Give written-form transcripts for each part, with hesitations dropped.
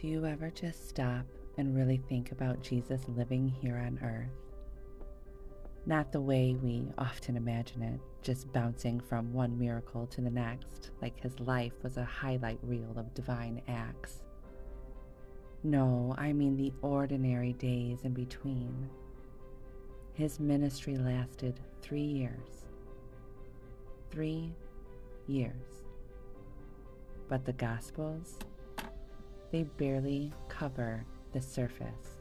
Do you ever just stop and really think about Jesus living here on earth? Not the way we often imagine it, just bouncing from one miracle to the next, like his life was a highlight reel of divine acts. No, I mean the ordinary days in between. His ministry lasted 3 years. 3 years. But the Gospels, they barely cover the surface.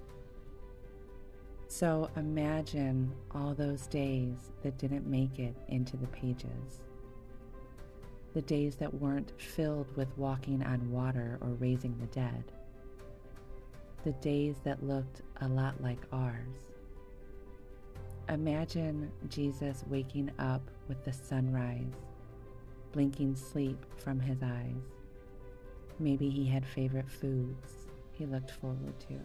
So imagine all those days that didn't make it into the pages. The days that weren't filled with walking on water or raising the dead. The days that looked a lot like ours. Imagine Jesus waking up with the sunrise, blinking sleep from his eyes. Maybe he had favorite foods he looked forward to.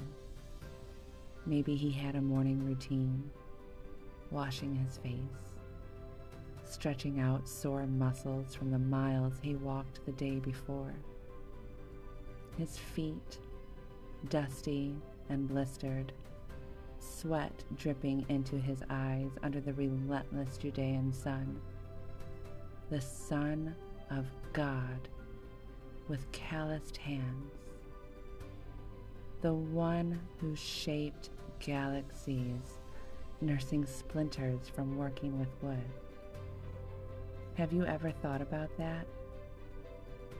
Maybe he had a morning routine, washing his face, stretching out sore muscles from the miles he walked the day before. His feet, dusty and blistered, sweat dripping into his eyes under the relentless Judean sun. The Son of God with calloused hands. The one who shaped galaxies, nursing splinters from working with wood. Have you ever thought about that?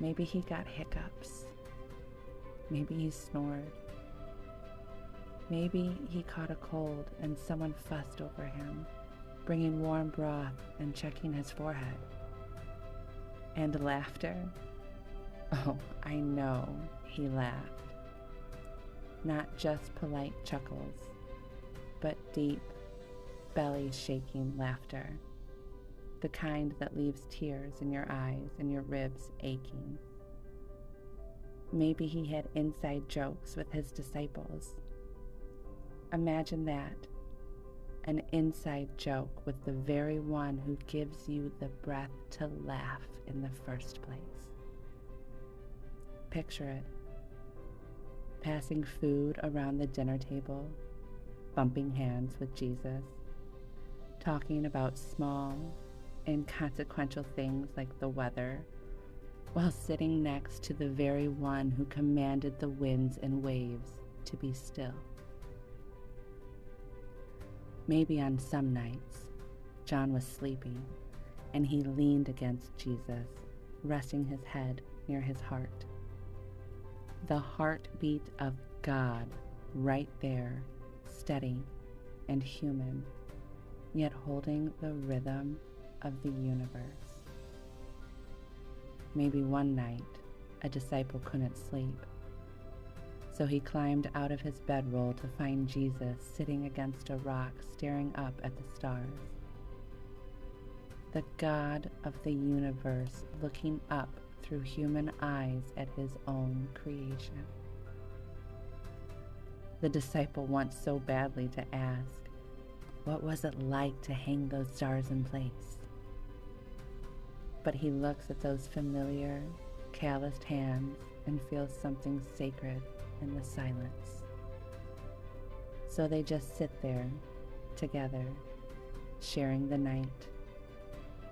Maybe he got hiccups. Maybe he snored. Maybe he caught a cold and someone fussed over him, bringing warm broth and checking his forehead. And laughter? Oh, I know he laughed. Not just polite chuckles, but deep, belly-shaking laughter. The kind that leaves tears in your eyes and your ribs aching. Maybe he had inside jokes with his disciples. Imagine that, an inside joke with the very one who gives you the breath to laugh in the first place. Picture it. Passing food around the dinner table, bumping hands with Jesus, talking about small, inconsequential things like the weather, while sitting next to the very one who commanded the winds and waves to be still. Maybe on some nights, John was sleeping, and he leaned against Jesus, resting his head near his heart. The heartbeat of God right there, steady and human, yet holding the rhythm of the universe. Maybe one night, a disciple couldn't sleep, so he climbed out of his bedroll to find Jesus sitting against a rock staring up at the stars. The God of the universe looking up through human eyes at his own creation. The disciple wants so badly to ask, what was it like to hang those stars in place? But he looks at those familiar, calloused hands and feels something sacred in the silence. So they just sit there, together, sharing the night,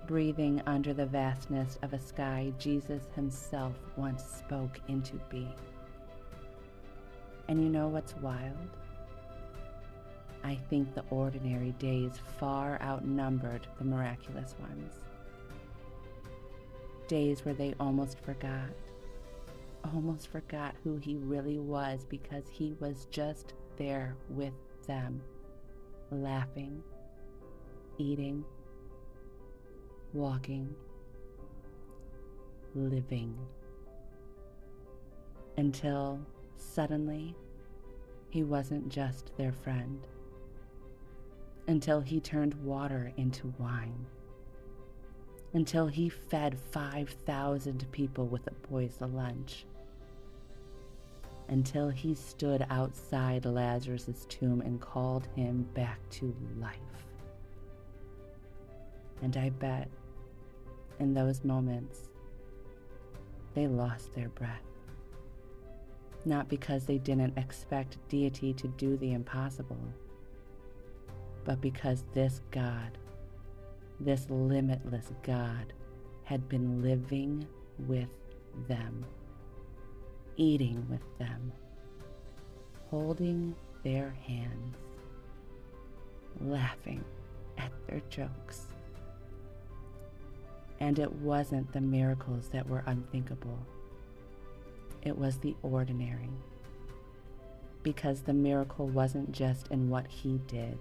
breathing under the vastness of a sky Jesus himself once spoke into being. And you know what's wild? I think the ordinary days far outnumbered the miraculous ones. Days where they almost forgot who he really was because he was just there with them, laughing, eating, walking, living, until suddenly he wasn't just their friend, until he turned water into wine, until he fed 5,000 people with a boy's lunch, until he stood outside Lazarus' tomb and called him back to life. And I bet in those moments, they lost their breath. not because they didn't expect deity to do the impossible, but because this God, this limitless God, had been living with them, eating with them, holding their hands, laughing at their jokes. And it wasn't the miracles that were unthinkable. It was the ordinary. Because the miracle wasn't just in what he did.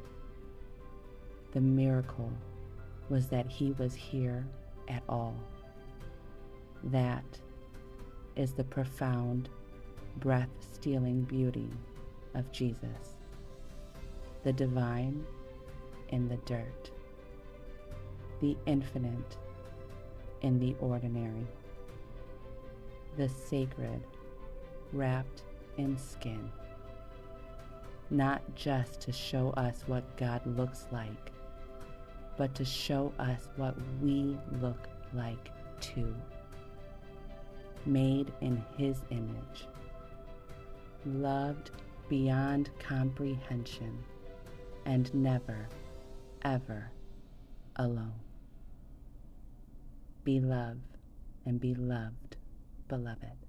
The miracle was that he was here at all. That is the profound, breath-stealing beauty of Jesus. The divine in the dirt. The infinite in the ordinary. The sacred wrapped in skin. Not just to show us what God looks like, but to show us what we look like too. Made in his image. Loved beyond comprehension, and never, ever alone. Be loved and be loved, beloved.